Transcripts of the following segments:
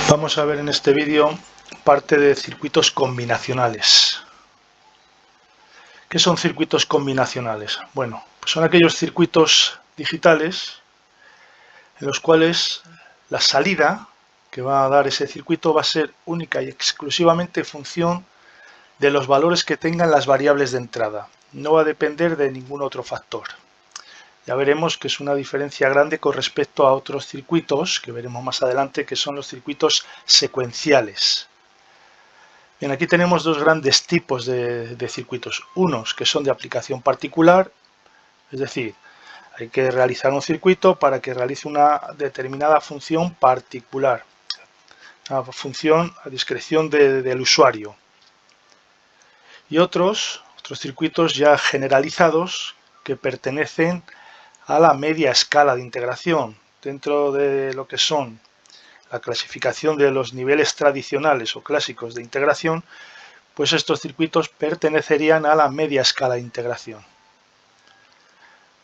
Vamos a ver en este vídeo parte de circuitos combinacionales. ¿Qué son circuitos combinacionales? Bueno, pues son aquellos circuitos digitales en los cuales la salida que va a dar ese circuito va a ser única y exclusivamente en función de los valores que tengan las variables de entrada. No va a depender de ningún otro factor. Ya veremos que es una diferencia grande con respecto a otros circuitos, que veremos más adelante, que son los circuitos secuenciales. Bien, aquí tenemos dos grandes tipos de circuitos. Unos que son de aplicación particular, es decir, hay que realizar un circuito para que realice una determinada función particular, una función a discreción del usuario. Y otros circuitos ya generalizados que pertenecen a la media escala de integración, dentro de lo que son la clasificación de los niveles tradicionales o clásicos de integración. Pues estos circuitos pertenecerían a la media escala de integración.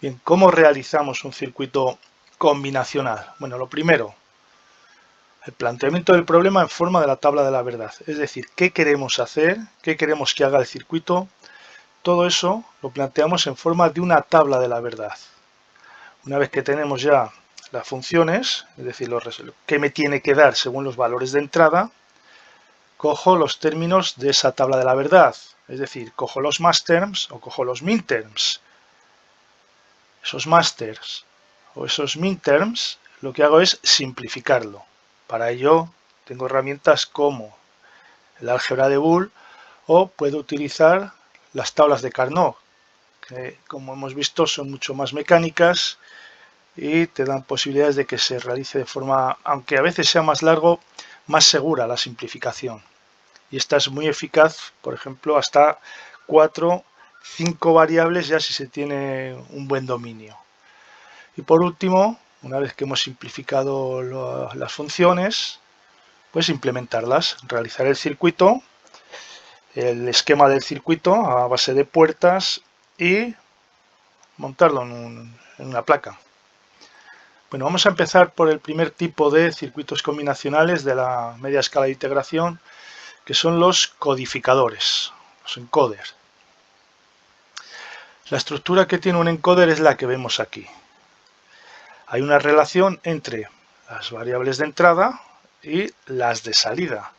Bien, ¿cómo realizamos un circuito combinacional? Bueno, lo primero, el planteamiento del problema en forma de la tabla de la verdad. Es decir, ¿qué queremos hacer? ¿Qué queremos que haga el circuito? Todo eso lo planteamos en forma de una tabla de la verdad. Una vez que tenemos ya las funciones, es decir, qué me tiene que dar según los valores de entrada, cojo los términos de esa tabla de la verdad, es decir, cojo los maxterms o cojo los minterms. Esos maxterms o esos minterms, lo que hago es simplificarlo. Para ello tengo herramientas como el álgebra de Boole o puedo utilizar las tablas de Carnot, que como hemos visto son mucho más mecánicas y te dan posibilidades de que se realice de forma, aunque a veces sea más largo, más segura la simplificación. Y esta es muy eficaz, por ejemplo, hasta 5 variables ya si se tiene un buen dominio. Y por último, una vez que hemos simplificado las funciones, pues implementarlas, realizar el circuito, el esquema del circuito a base de puertas y montarlo en una placa. Bueno, vamos a empezar por el primer tipo de circuitos combinacionales de la media escala de integración, que son los codificadores, los encoders. La estructura que tiene un encoder es la que vemos aquí. Hay una relación entre las variables de entrada y las de salida.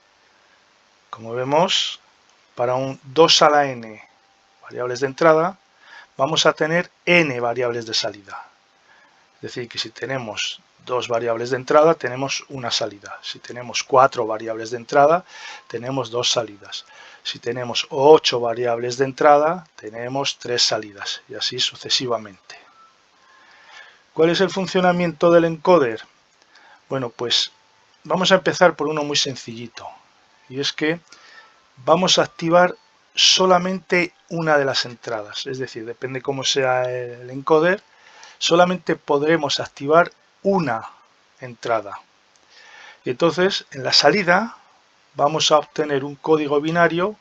Como vemos, para un 2 a la n variables de entrada, vamos a tener n variables de salida. Es decir, que si tenemos 2 variables de entrada, tenemos una salida. Si tenemos 4 variables de entrada, tenemos 2 salidas. Si tenemos 8 variables de entrada, tenemos 3 salidas, y así sucesivamente. ¿Cuál es el funcionamiento del encoder? Bueno, pues vamos a empezar por uno muy sencillito, y es que vamos a activar solamente una de las entradas, es decir, depende cómo sea el encoder, solamente podremos activar una entrada. Y entonces, en la salida, vamos a obtener un código binario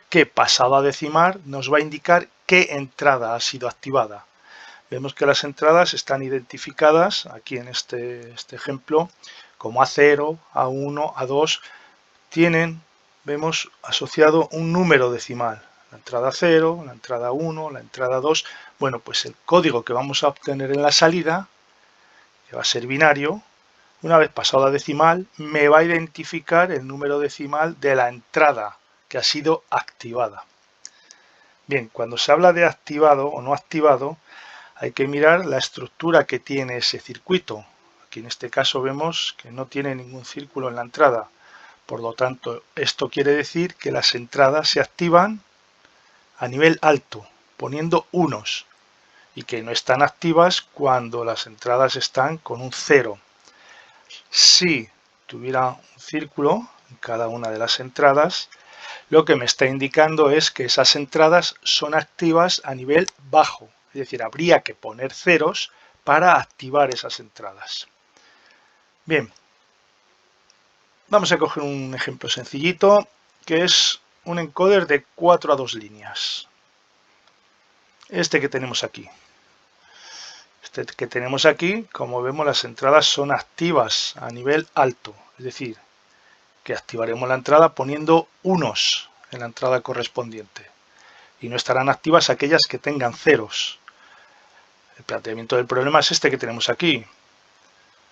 que, pasado a decimar, nos va a indicar qué entrada ha sido activada. Vemos que las entradas están identificadas aquí en este ejemplo como A0, A1, A2. Tienen, vemos, asociado un número decimal. La entrada 0, la entrada 1, la entrada 2. Bueno, pues el código que vamos a obtener en la salida, que va a ser binario, una vez pasado a decimal, me va a identificar el número decimal de la entrada que ha sido activada. Bien, cuando se habla de activado o no activado, hay que mirar la estructura que tiene ese circuito. Aquí en este caso vemos que no tiene ningún círculo en la entrada. Por lo tanto, esto quiere decir que las entradas se activan a nivel alto, poniendo unos, y que no están activas cuando las entradas están con un 0. Si tuviera un círculo en cada una de las entradas, lo que me está indicando es que esas entradas son activas a nivel bajo, es decir, habría que poner ceros para activar esas entradas. Bien, vamos a coger un ejemplo sencillito, que es un encoder de 4 a 2 líneas. Este que tenemos aquí. Este que tenemos aquí, como vemos, las entradas son activas a nivel alto, es decir, que activaremos la entrada poniendo unos en la entrada correspondiente y no estarán activas aquellas que tengan ceros. El planteamiento del problema es este que tenemos aquí.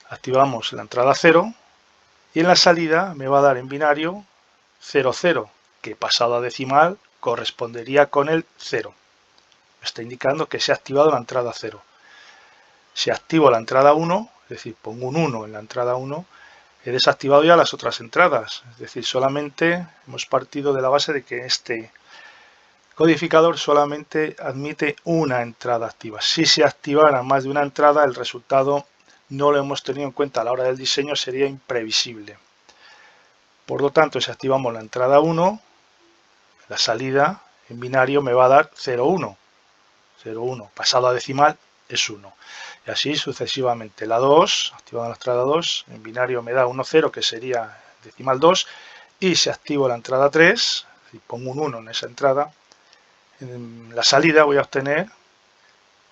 Activamos la entrada 0 y en la salida me va a dar en binario 0, 0, que pasado a decimal correspondería con el 0. Me está indicando que se ha activado la entrada 0. Si activo la entrada 1, es decir, pongo un 1 en la entrada 1, he desactivado ya las otras entradas. Es decir, solamente hemos partido de la base de que este codificador solamente admite una entrada activa. Si se activara más de una entrada, el resultado no lo hemos tenido en cuenta a la hora del diseño, sería imprevisible. Por lo tanto, si activamos la entrada 1, la salida en binario me va a dar 0, 1. 0, 1. Pasado a decimal es 1. Y así sucesivamente. La 2, activando la entrada 2, en binario me da 1, 0, que sería decimal 2. Y si activo la entrada 3, si pongo un 1 en esa entrada, en la salida voy a obtener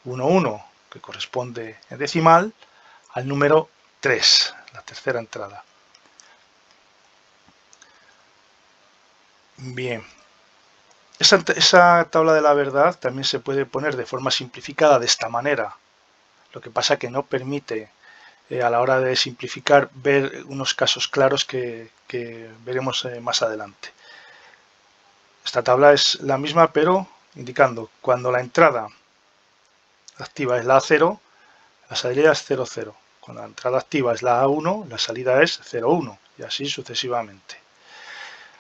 1, 1, que corresponde en decimal al número 3, la tercera entrada. Bien, esa tabla de la verdad también se puede poner de forma simplificada de esta manera. Lo que pasa que no permite a la hora de simplificar ver unos casos claros que veremos más adelante. Esta tabla es la misma, pero indicando cuando la entrada activa es la A0, la salida es 0, 0. Cuando la entrada activa es la A1, la salida es 0, 1 y así sucesivamente.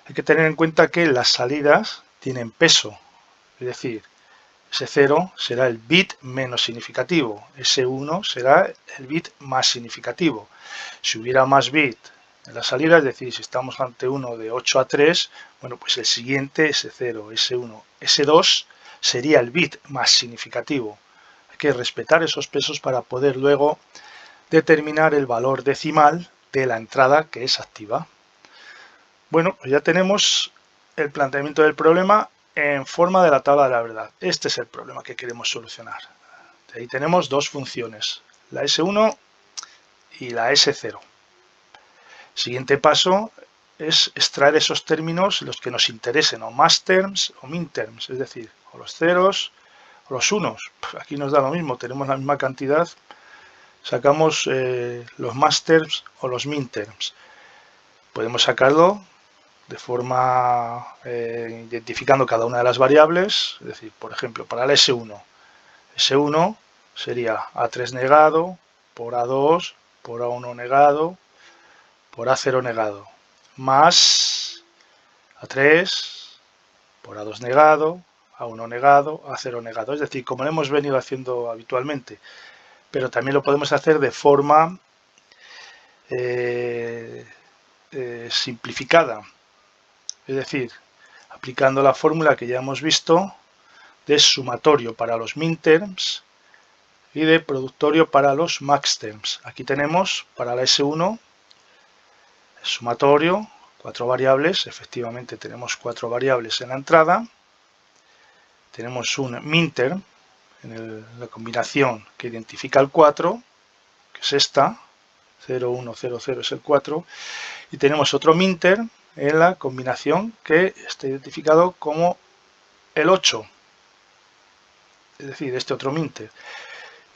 Hay que tener en cuenta que las salidas tienen peso, es decir, ese 0 será el bit menos significativo, ese 1 será el bit más significativo. Si hubiera más bit en la salida, es decir, si estamos ante uno de 8 a 3, bueno, pues el siguiente, ese 0, ese 1, ese 2 sería el bit más significativo. Hay que respetar esos pesos para poder luego determinar el valor decimal de la entrada que es activa. Bueno, pues ya tenemos el planteamiento del problema en forma de la tabla de la verdad. Este es el problema que queremos solucionar. De ahí tenemos dos funciones, la S1 y la S0. Siguiente paso es extraer esos términos, los que nos interesen, o maxterms o minterms, es decir, o los ceros o los unos. Aquí nos da lo mismo, tenemos la misma cantidad, sacamos los maxterms o los minterms. Podemos sacarlo de forma identificando cada una de las variables, es decir, por ejemplo, para el S1, S1 sería A3 negado por A2 por A1 negado por A0 negado, más A3 por A2 negado, A1 negado, A0 negado, es decir, como lo hemos venido haciendo habitualmente, pero también lo podemos hacer de forma simplificada. Es decir, aplicando la fórmula que ya hemos visto de sumatorio para los minterms y de productorio para los maxterms. Aquí tenemos para la S1 el sumatorio, 4 variables, efectivamente tenemos 4 variables en la entrada. Tenemos un minterm en la combinación que identifica el 4, que es esta, 0, 1, 0, 0 es el 4, y tenemos otro minterm en la combinación que está identificado como el 8, es decir, este otro minter.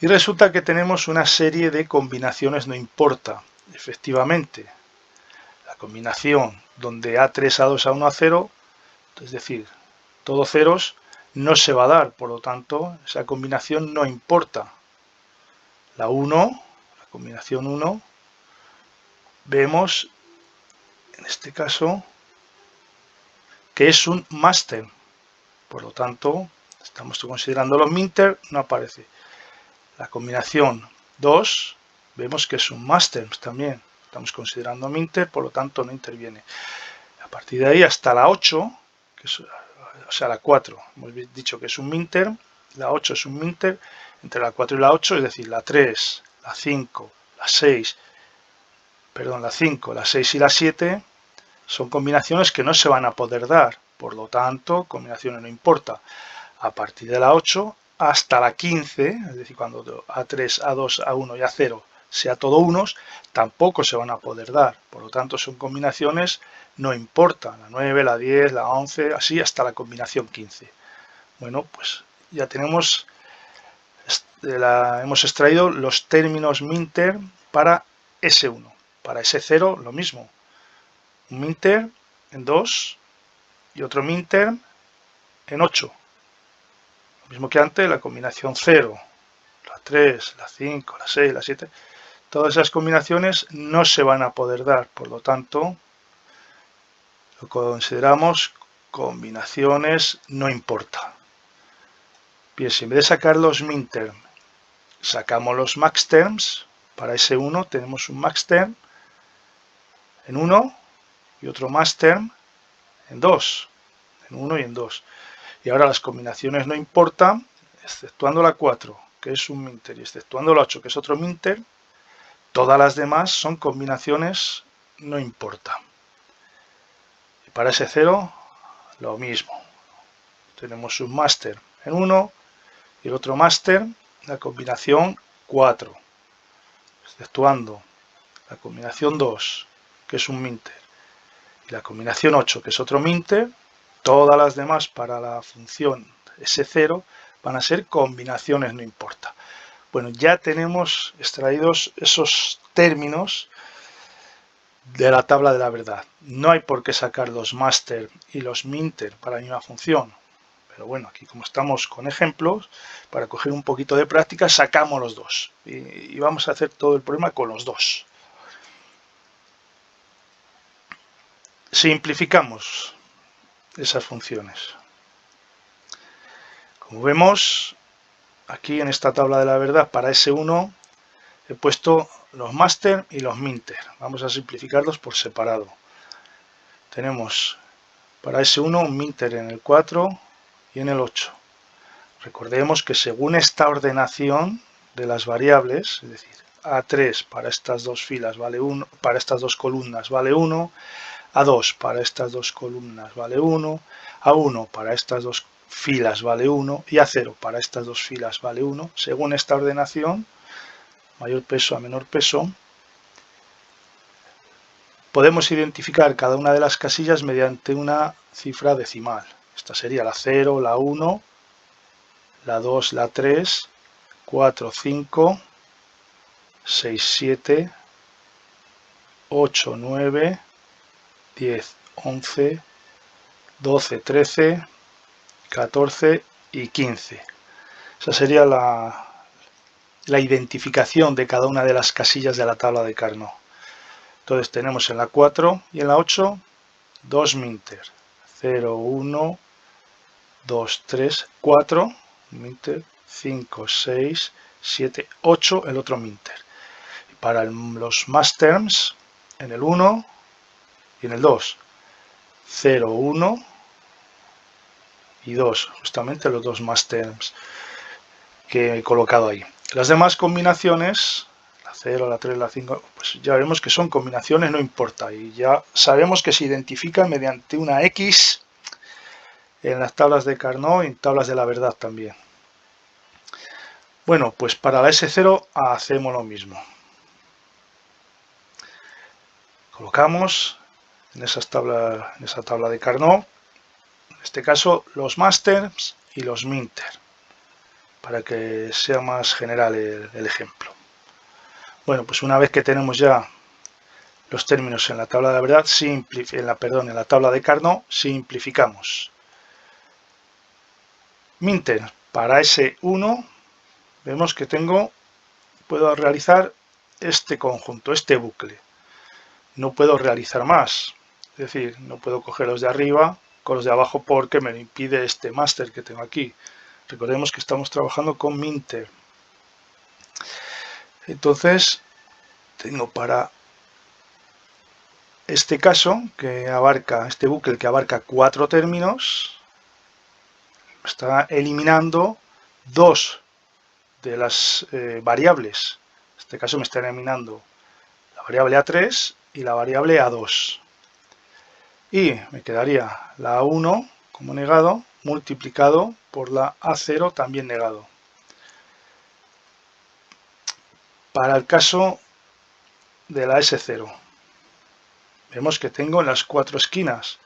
Y resulta que tenemos una serie de combinaciones no importa, efectivamente. La combinación donde A3, A2, A1, A0, es decir, todos ceros, no se va a dar, por lo tanto, esa combinación no importa. La 1, la combinación 1, vemos, en este caso, que es un maxterm. Por lo tanto, estamos considerando los minter, no aparece. La combinación 2, vemos que es un maxterm también. Estamos considerando minter, por lo tanto no interviene. A partir de ahí hasta la 8, que es, o sea, la 4, hemos dicho que es un minterm, la 8 es un minter, entre la 4 y la 8, es decir, la 3, la 5, la 6, perdón, la 5, la 6 y la 7, son combinaciones que no se van a poder dar, por lo tanto, combinaciones no importa. A partir de la 8 hasta la 15, es decir, cuando A3, A2, A1 y A0 sea todo unos, tampoco se van a poder dar. Por lo tanto, son combinaciones no importa. La 9, la 10, la 11, así hasta la combinación 15. Bueno, pues ya tenemos, hemos extraído los términos minterm para S1. Para S0 lo mismo. Un minterm en 2 y otro minterm en 8. Lo mismo que antes, la combinación 0, la 3, la 5, la 6, la 7. Todas esas combinaciones no se van a poder dar, por lo tanto, lo consideramos combinaciones no importa. Bien, si en vez de sacar los minterm, sacamos los maxterms, para S1 tenemos un maxterm en 1 y otro maxterm en 2, en 1 y en 2. Y ahora las combinaciones no importan, exceptuando la 4, que es un minter, y exceptuando la 8, que es otro minter, todas las demás son combinaciones no importa. Y para S0, lo mismo. Tenemos un máster en 1 y el otro máster, la combinación 4, exceptuando la combinación 2, que es un minter, y la combinación 8, que es otro minter, todas las demás para la función S0 van a ser combinaciones no importa. Bueno, ya tenemos extraídos esos términos de la tabla de la verdad. No hay por qué sacar los máster y los minter para la misma función. Pero bueno, aquí como estamos con ejemplos, para coger un poquito de práctica, sacamos los dos. Y vamos a hacer todo el problema con los dos. Simplificamos esas funciones. Como vemos, aquí en esta tabla de la verdad, para S1, he puesto los máster y los minter. Vamos a simplificarlos por separado. Tenemos para S1 un minter en el 4 y en el 8. Recordemos que según esta ordenación de las variables, es decir, A3 para estas dos filas vale 1, para estas dos columnas vale 1, A2 para estas dos columnas vale 1, A1 para estas dos filas vale 1 y A0 para estas dos filas vale 1. Según esta ordenación, mayor peso a menor peso, podemos identificar cada una de las casillas mediante una cifra decimal. Esta sería la 0, la 1, la 2, la 3, 4, 5, 6, 7, 8, 9, 10, 11, 12, 13, 14 y 15. Esa sería la identificación de cada una de las casillas de la tabla de Carnot. Entonces tenemos en la 4 y en la 8 dos minter. 0, 1, 2, 3, 4, minter, 5, 6, 7, 8, el otro minter. Y para los maxterms, en el 1 y en el 2, 0, 1 y 2, justamente los dos maxterms que he colocado ahí. Las demás combinaciones, la 0, la 3, la 5, pues ya vemos que son combinaciones, no importa, y ya sabemos que se identifican mediante una X en las tablas de Carnot y en tablas de la verdad también. Bueno, pues para la S0 hacemos lo mismo. Colocamos en esa tabla de Carnot, en este caso, los masters y los minter, para que sea más general el ejemplo. Bueno, pues una vez que tenemos ya los términos en la tabla de la verdad, en la tabla de Carnot, simplificamos. Minter, para S1, vemos que puedo realizar este conjunto, este bucle. No puedo realizar más, es decir, no puedo coger los de arriba con los de abajo porque me lo impide este máster que tengo aquí. Recordemos que estamos trabajando con minter. Entonces, tengo para este caso, este bucle que abarca 4 términos, está eliminando 2 de las variables. En este caso me está eliminando la variable A3 y la variable A2. Y me quedaría la A1 como negado multiplicado por la A0 también negado. Para el caso de la S0. Vemos que tengo en las 4 esquinas.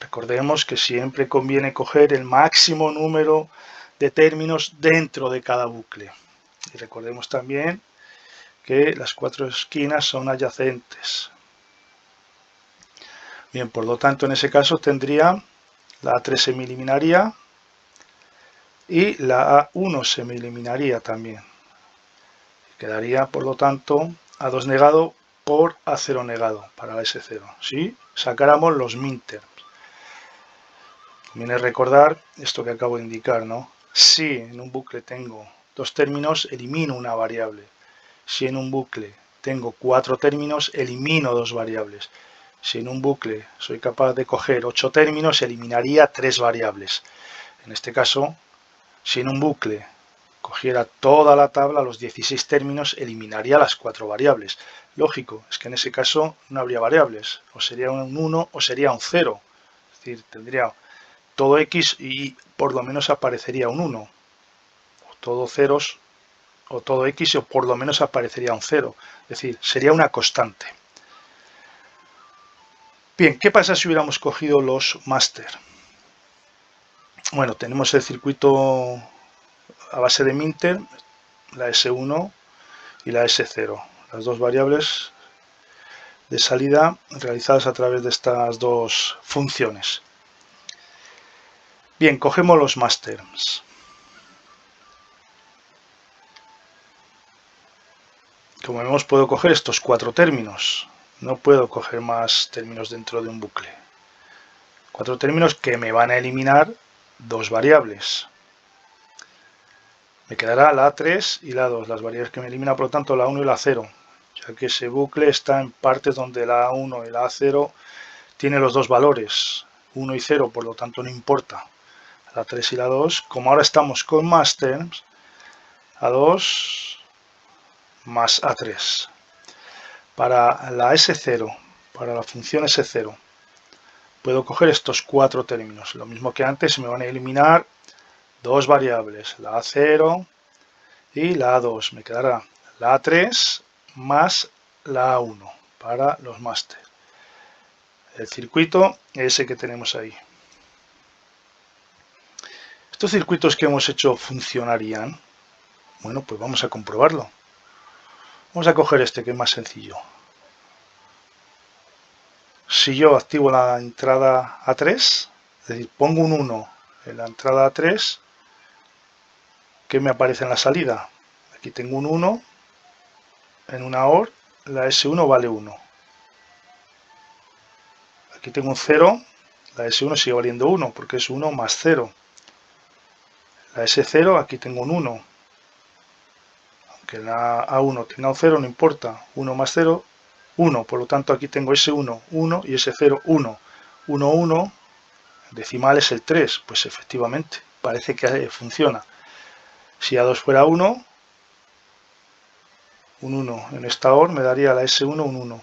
Recordemos que siempre conviene coger el máximo número de términos dentro de cada bucle. Y recordemos también que las 4 esquinas son adyacentes. Bien, por lo tanto, en ese caso tendría la A3 se me eliminaría y la A1 se me eliminaría también. Quedaría, por lo tanto, A2 negado por A0 negado para la S0. Si sacáramos los minterms. Viene a recordar esto que acabo de indicar, ¿no? Si en un bucle tengo 2 términos, elimino una variable. Si en un bucle tengo 4 términos, elimino 2 variables. Si en un bucle soy capaz de coger 8 términos, eliminaría 3 variables. En este caso, si en un bucle cogiera toda la tabla, los 16 términos, eliminaría las 4 variables. Lógico, es que en ese caso no habría variables. O sería un 1 o sería un 0. Es decir, tendría todo X y por lo menos aparecería un 1. O todo ceros o todo X o por lo menos aparecería un 0. Es decir, sería una constante. Bien, ¿qué pasa si hubiéramos cogido los máster? Bueno, tenemos el circuito a base de minter, la S1 y la S0, las dos variables de salida realizadas a través de estas dos funciones. Bien, cogemos los másters. Como vemos, puedo coger estos 4 términos. No puedo coger más términos dentro de un bucle. 4 términos que me van a eliminar 2 variables. Me quedará la A3 y la A2, las variables que me elimina, por lo tanto, la 1 y la 0, ya que ese bucle está en partes donde la A1 y la A0 tiene los dos valores, 1 y 0, por lo tanto no importa. La 3 y la 2, como ahora estamos con más terms, A2 más A3. Para la S0, para la función S0, puedo coger estos 4 términos. Lo mismo que antes, se me van a eliminar 2 variables, la A0 y la A2. Me quedará la A3 más la A1 para los máster. El circuito es ese que tenemos ahí. ¿Estos circuitos que hemos hecho funcionarían? Bueno, pues vamos a comprobarlo. Vamos a coger este que es más sencillo. Si yo activo la entrada A3, es decir, pongo un 1 en la entrada A3, ¿qué me aparece en la salida? Aquí tengo un 1 en una OR, la S1 vale 1. Aquí tengo un 0, la S1 sigue valiendo 1 porque es 1 más 0. La S0, aquí tengo un 1. Aunque la A1 tenga un 0, no importa. 1 más 0, 1. Por lo tanto, aquí tengo S1, 1 y S0, 1. 1, 1, decimal es el 3. Pues efectivamente, parece que funciona. Si A2 fuera 1, un 1 en esta OR me daría la S1 un 1.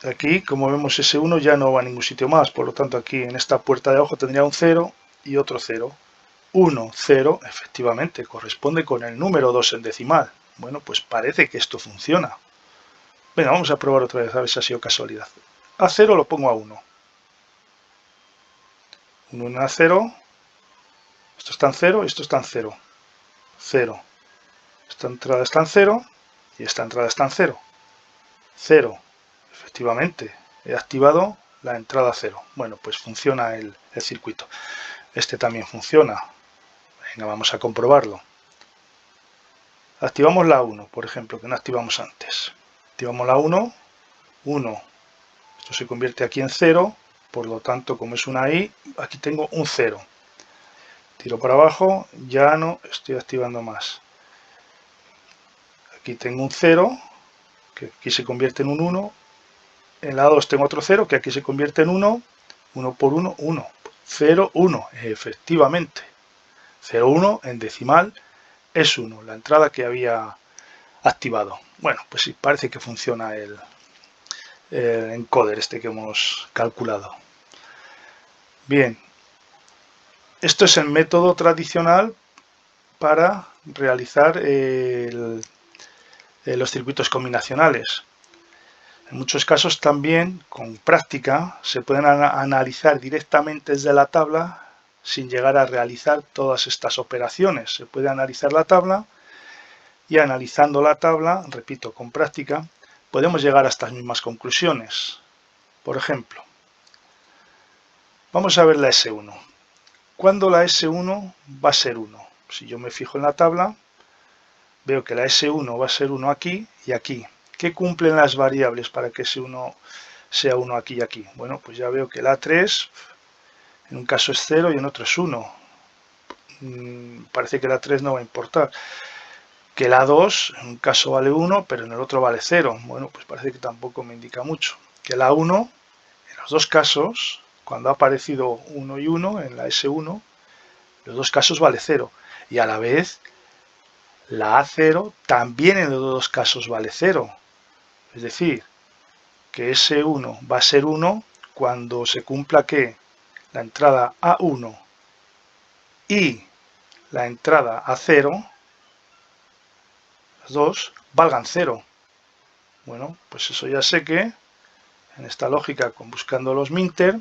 Aquí, como vemos, S1 ya no va a ningún sitio más. Por lo tanto, aquí en esta puerta de abajo tendría un 0 y otro 0. 1, 0, efectivamente, corresponde con el número 2 en decimal. Bueno, pues parece que esto funciona. Venga, vamos a probar otra vez, a ver si ha sido casualidad. A0 lo pongo a 1. 1 en A0. Esto está en 0 y esto está en 0. 0. Esta entrada está en 0 y esta entrada está en 0. 0. Efectivamente, he activado la entrada 0. Bueno, pues funciona el circuito. Este también funciona. Venga, vamos a comprobarlo. Activamos la 1, por ejemplo, que no activamos antes. Activamos la 1, 1. Esto se convierte aquí en 0, por lo tanto, como es una I, aquí tengo un 0. Tiro para abajo, ya no estoy activando más. Aquí tengo un 0, que aquí se convierte en un 1. En la 2 tengo otro 0, que aquí se convierte en 1. 1 por 1, 1. 0, 1, efectivamente. 0, 1 en decimal es 1, la entrada que había activado. Bueno, pues sí, parece que funciona el encoder este que hemos calculado. Bien, esto es el método tradicional para realizar el los circuitos combinacionales. En muchos casos también, con práctica, se pueden analizar directamente desde la tabla sin llegar a realizar todas estas operaciones. Se puede analizar la tabla y analizando la tabla, repito, con práctica, podemos llegar a estas mismas conclusiones. Por ejemplo, vamos a ver la S1. ¿Cuándo la S1 va a ser 1? Si yo me fijo en la tabla, veo que la S1 va a ser 1 aquí y aquí. ¿Qué cumplen las variables para que S1 sea 1 aquí y aquí? Bueno, pues ya veo que la A3 en un caso es 0 y en otro es 1. Parece que la 3 no va a importar. Que la 2 en un caso vale 1, pero en el otro vale 0. Bueno, pues parece que tampoco me indica mucho. Que la 1, en los dos casos, cuando ha aparecido 1 y 1 en la S1, los dos casos vale 0. Y a la vez, la A0 también en los dos casos vale 0. Es decir, que S1 va a ser 1 cuando se cumpla que la entrada A1 y la entrada A0, las dos, valgan 0. Bueno, pues eso ya sé que en esta lógica, buscando los minter,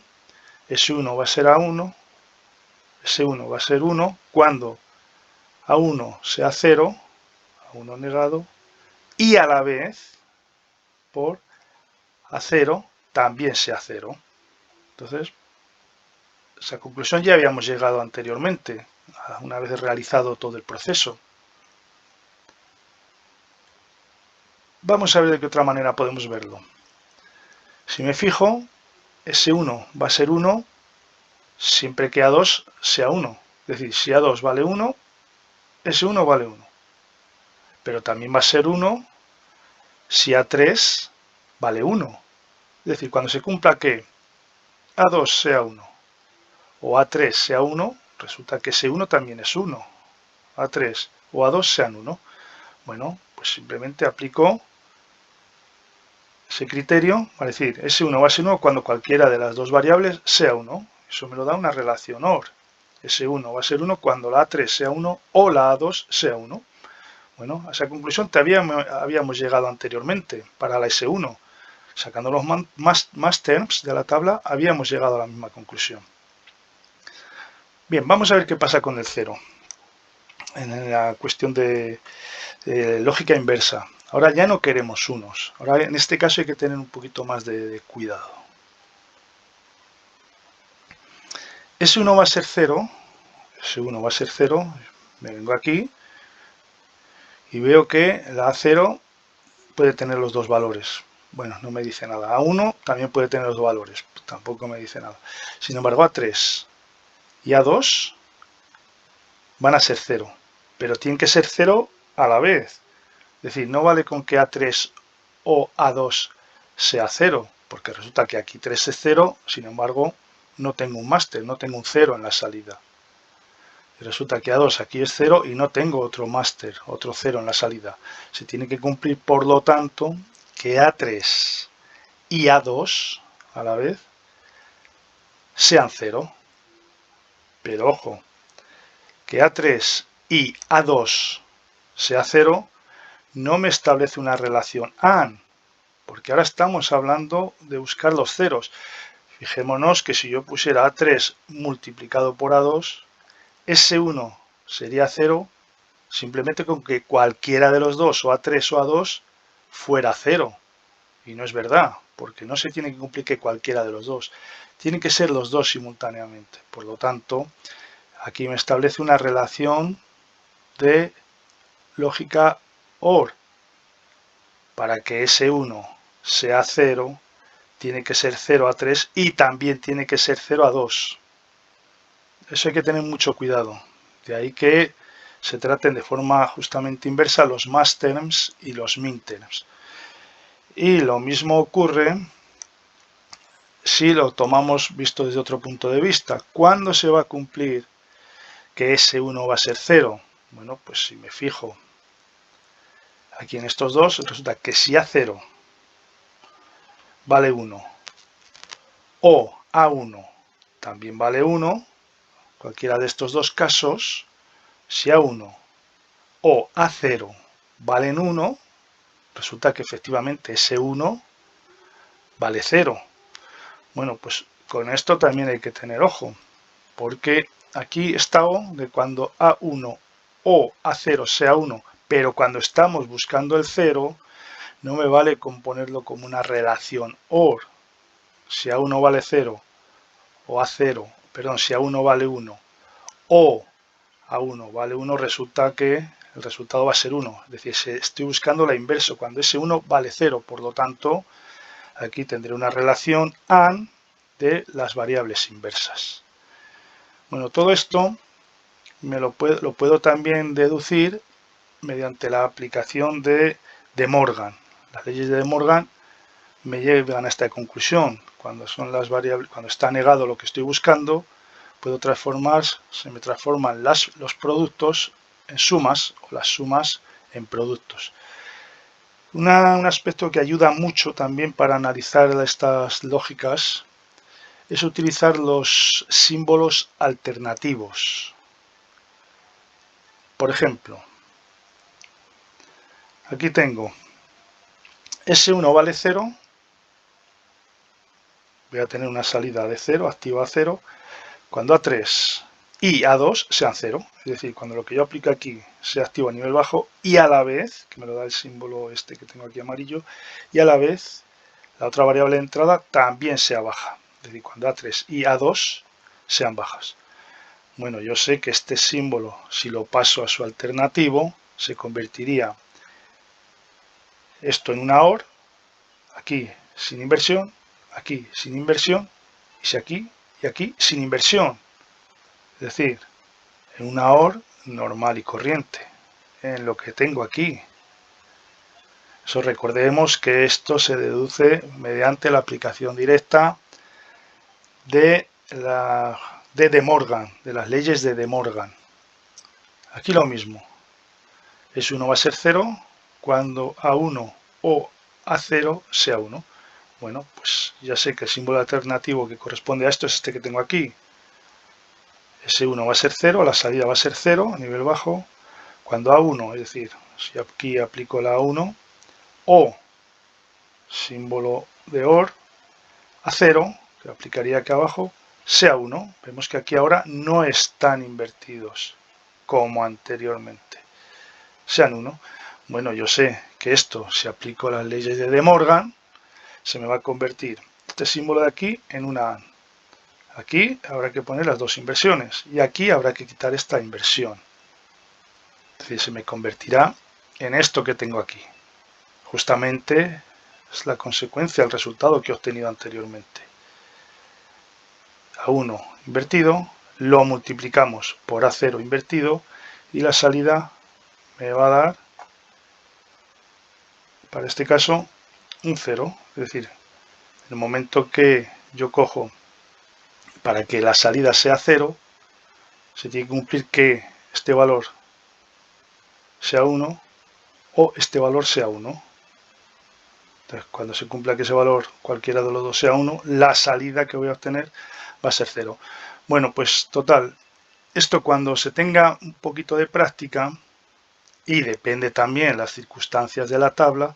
S1 va a ser A1, S1 va a ser 1 cuando A1 sea 0, A1 negado, y a la vez por A0 también sea 0. Entonces, esa conclusión ya habíamos llegado anteriormente, una vez realizado todo el proceso. Vamos a ver de qué otra manera podemos verlo. Si me fijo, S1 va a ser 1 siempre que A2 sea 1. Es decir, si A2 vale 1, S1 vale 1. Pero también va a ser 1 si A3 vale 1. Es decir, cuando se cumpla que A2 sea 1 o A3 sea 1, resulta que S1 también es 1. A3 o A2 sean 1. Bueno, pues simplemente aplico ese criterio, va a decir S1 va a ser 1 cuando cualquiera de las dos variables sea 1. Eso me lo da una relación OR. S1 va a ser 1 cuando la A3 sea 1 o la A2 sea 1. Bueno, a esa conclusión habíamos llegado anteriormente para la S1. Sacando los más terms de la tabla, habíamos llegado a la misma conclusión. Bien, vamos a ver qué pasa con el 0. En la cuestión de lógica inversa. Ahora ya no queremos unos. Ahora en este caso hay que tener un poquito más de cuidado. S1 va a ser 0. S1 va a ser 0. Me vengo aquí y veo que la A0 puede tener los dos valores. Bueno, no me dice nada. A1 también puede tener los dos valores. Tampoco me dice nada. Sin embargo, A3 y A2 van a ser 0. Pero tienen que ser 0 a la vez. Es decir, no vale con que A3 o A2 sea 0, porque resulta que aquí 3 es 0, sin embargo, no tengo un máster, no tengo un 0 en la salida. Y resulta que A2 aquí es 0 y no tengo otro máster, otro 0 en la salida. Se tiene que cumplir, por lo tanto, que A3 y A2 a la vez sean 0. Pero ojo, que A3 y A2 sea 0 no me establece una relación AND, porque ahora estamos hablando de buscar los ceros. Fijémonos que si yo pusiera A3 multiplicado por A2, S1 sería 0 simplemente con que cualquiera de los dos, o A3 o A2, fuera 0. Y no es verdad, porque no se tiene que cumplir que cualquiera de los dos. Tienen que ser los dos simultáneamente. Por lo tanto, aquí me establece una relación de lógica OR. Para que S1 sea 0, tiene que ser 0 a 3 y también tiene que ser 0 a 2. Eso hay que tener mucho cuidado. De ahí que se traten de forma justamente inversa los mass terms y los min terms. Y lo mismo ocurre si lo tomamos visto desde otro punto de vista. ¿Cuándo se va a cumplir que S1 va a ser 0? Bueno, pues si me fijo aquí en estos dos, resulta que si A0 vale 1 o A1 también vale 1, cualquiera de estos dos casos, si A1 o A0 valen 1, resulta que efectivamente ese 1 vale 0. Bueno, pues con esto también hay que tener ojo, porque aquí está O de cuando A1 o A0 sea 1, pero cuando estamos buscando el 0, no me vale con ponerlo como una relación OR. Si A1 vale 0 o A0, perdón, si A1 vale 1 o A1 vale 1, resulta que el resultado va a ser 1. Es decir, estoy buscando la inversa, cuando ese 1 vale 0, por lo tanto, aquí tendré una relación AND de las variables inversas. Bueno, todo esto lo puedo también deducir mediante la aplicación de Morgan. Las leyes de Morgan me llevan a esta conclusión. Cuando son las variables, cuando está negado lo que estoy buscando, se me transforman los productos en sumas o las sumas en productos. Un aspecto que ayuda mucho también para analizar estas lógicas es utilizar los símbolos alternativos. Por ejemplo, aquí tengo S1 vale 0, voy a tener una salida de 0, activa a 0, cuando A3 y A2 sean 0, es decir, cuando lo que yo aplico aquí sea activo a nivel bajo y a la vez, que me lo da el símbolo este que tengo aquí amarillo, y a la vez la otra variable de entrada también sea baja, es decir, cuando A3 y A2 sean bajas. Bueno, yo sé que este símbolo, si lo paso a su alternativo, se convertiría esto en una OR, aquí sin inversión, aquí sin inversión, y si aquí y aquí sin inversión. Es decir, en una OR normal y corriente, en lo que tengo aquí. Eso recordemos que esto se deduce mediante la aplicación directa de De Morgan, de las leyes de De Morgan. Aquí lo mismo. S1 va a ser 0 cuando A1 o A0 sea 1. Bueno, pues ya sé que el símbolo alternativo que corresponde a esto es este que tengo aquí. S1 va a ser 0, la salida va a ser 0 a nivel bajo, cuando A1, es decir, si aquí aplico la A1, o símbolo de OR, A0, que aplicaría aquí abajo, sea 1. Vemos que aquí ahora no están invertidos como anteriormente. Sean 1. Bueno, yo sé que esto, si aplico las leyes de De Morgan, se me va a convertir este símbolo de aquí en una AND. Aquí habrá que poner las dos inversiones y aquí habrá que quitar esta inversión. Es decir, se me convertirá en esto que tengo aquí. Justamente es la consecuencia del resultado que he obtenido anteriormente. A1 invertido, lo multiplicamos por A0 invertido y la salida me va a dar, para este caso, un 0. Es decir, en el momento que yo cojo para que la salida sea 0, se tiene que cumplir que este valor sea 1 o este valor sea 1. Entonces, cuando se cumpla que ese valor, cualquiera de los dos sea 1, la salida que voy a obtener va a ser 0. Bueno, pues total, esto cuando se tenga un poquito de práctica, y depende también las circunstancias de la tabla,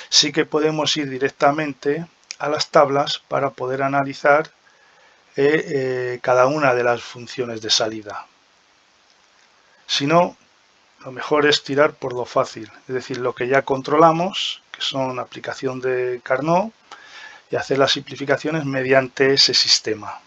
sí que podemos ir directamente a las tablas para poder analizar cada una de las funciones de salida. Si no, lo mejor es tirar por lo fácil, es decir, lo que ya controlamos, que son aplicación de Carnot, y hacer las simplificaciones mediante ese sistema.